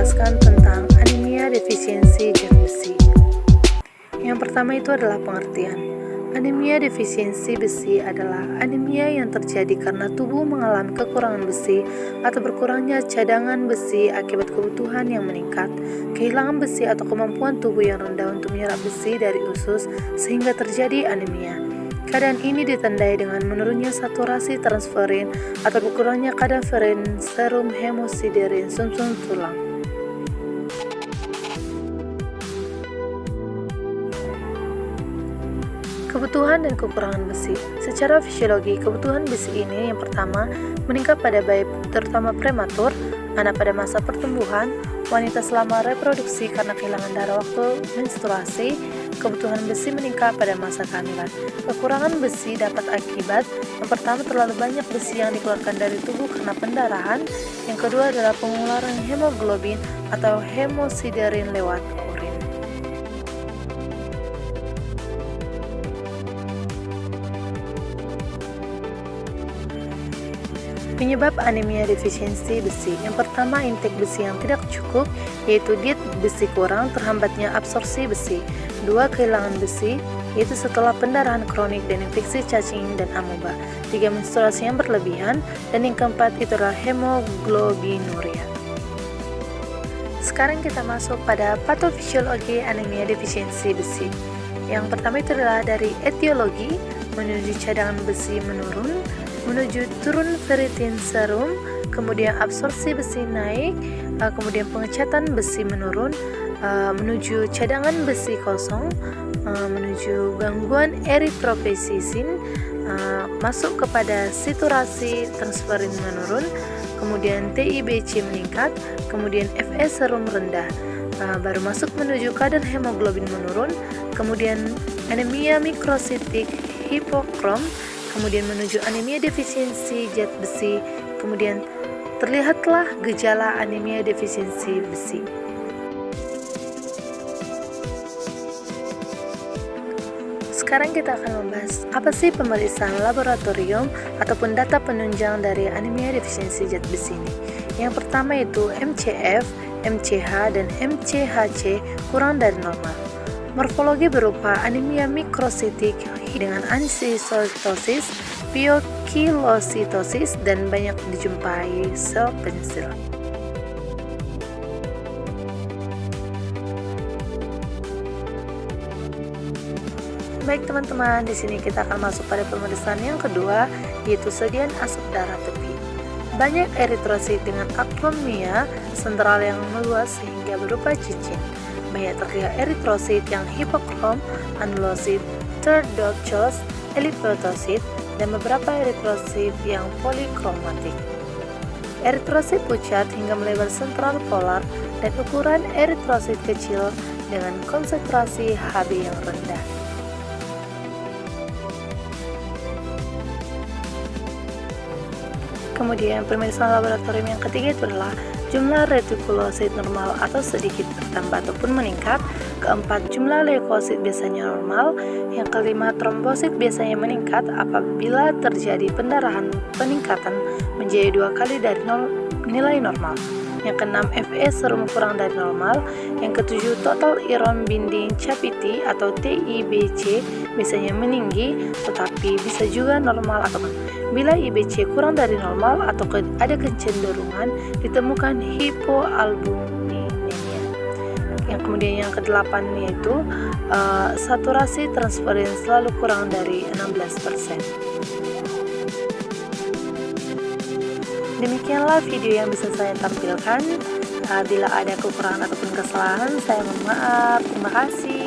menjelaskan tentang anemia defisiensi zat besi. Yang pertama itu adalah pengertian. Anemia defisiensi besi adalah anemia yang terjadi karena tubuh mengalami kekurangan besi atau berkurangnya cadangan besi akibat kebutuhan yang meningkat, kehilangan besi atau kemampuan tubuh yang rendah untuk menyerap besi dari usus sehingga terjadi anemia. Keadaan ini ditandai dengan menurunnya saturasi transferin atau berkurangnya kadaverin serum hemosiderin sumsum tulang. Kebutuhan dan kekurangan besi. Secara fisiologi, kebutuhan besi ini yang pertama meningkat pada bayi terutama prematur, anak pada masa pertumbuhan, wanita selama reproduksi karena kehilangan darah waktu menstruasi. Kebutuhan besi meningkat pada masa kehamilan. Kekurangan besi dapat akibat yang pertama terlalu banyak besi yang dikeluarkan dari tubuh karena pendarahan, yang kedua adalah pengularan hemoglobin atau hemosiderin lewat urin. Penyebab anemia defisiensi besi. Yang pertama, intake besi yang tidak cukup, yaitu diet besi kurang, terhambatnya absorpsi besi. Dua, kehilangan besi, yaitu setelah pendarahan kronik dan infeksi cacing dan amoeba. Tiga, menstruasi yang berlebihan, dan yang keempat itu adalah hemoglobinuria. Sekarang kita masuk pada patofisiologi anemia defisiensi besi. Yang pertama itu adalah dari etiologi, menuju cadangan besi menurun, menuju turun ferritin serum, kemudian absorpsi besi naik, kemudian pengecatan besi menurun, menuju cadangan besi kosong, menuju gangguan eritropoiesin, masuk kepada saturasi transferin menurun, kemudian TIBC meningkat, kemudian Fe serum rendah, baru masuk menuju kadar hemoglobin menurun, kemudian anemia mikrositik hipokrom, kemudian menuju anemia defisiensi zat besi, kemudian terlihatlah gejala anemia defisiensi besi. Sekarang kita akan membahas apa sih pemeriksaan laboratorium ataupun data penunjang dari anemia defisiensi zat besi ini. Yang pertama itu MCF, MCH, dan MCHC kurang dari normal. Morfologi berupa anemia mikrositik dengan anisitosis, piokilositosis, dan banyak dijumpai sel pensil. Baik teman-teman, di sini kita akan masuk pada pemeriksaan yang kedua, yaitu sediaan asap darah tepi. Banyak eritrosit dengan akromia sentral yang meluas sehingga berupa cicin. Banyak terlihat eritrosit yang hipokrom, anulosit, terdochos, elipotosit, dan beberapa eritrosit yang polikromatik. Eritrosit pucat hingga melebar sentral polar dan ukuran eritrosit kecil dengan konsentrasi Hb yang rendah. Kemudian pemeriksaan laboratorium yang ketiga itu adalah jumlah retikulosit normal atau sedikit bertambah ataupun meningkat. Keempat, jumlah leukosit biasanya normal. Yang kelima, trombosit biasanya meningkat apabila terjadi pendarahan peningkatan menjadi 2 kali dari nilai normal. Yang keenam, Fe serum kurang dari normal. Yang ketujuh, total iron binding capacity atau TIBC biasanya meninggi tetapi bisa juga normal atau bila IBC kurang dari normal atau ada kecenderungan ditemukan hipoalbuminemia. Yang kemudian yang kedelapan yaitu saturasi transferin selalu kurang dari 16%. Demikianlah video yang bisa saya tampilkan. Bila ada kekurangan ataupun kesalahan, saya mohon maaf. Terima kasih.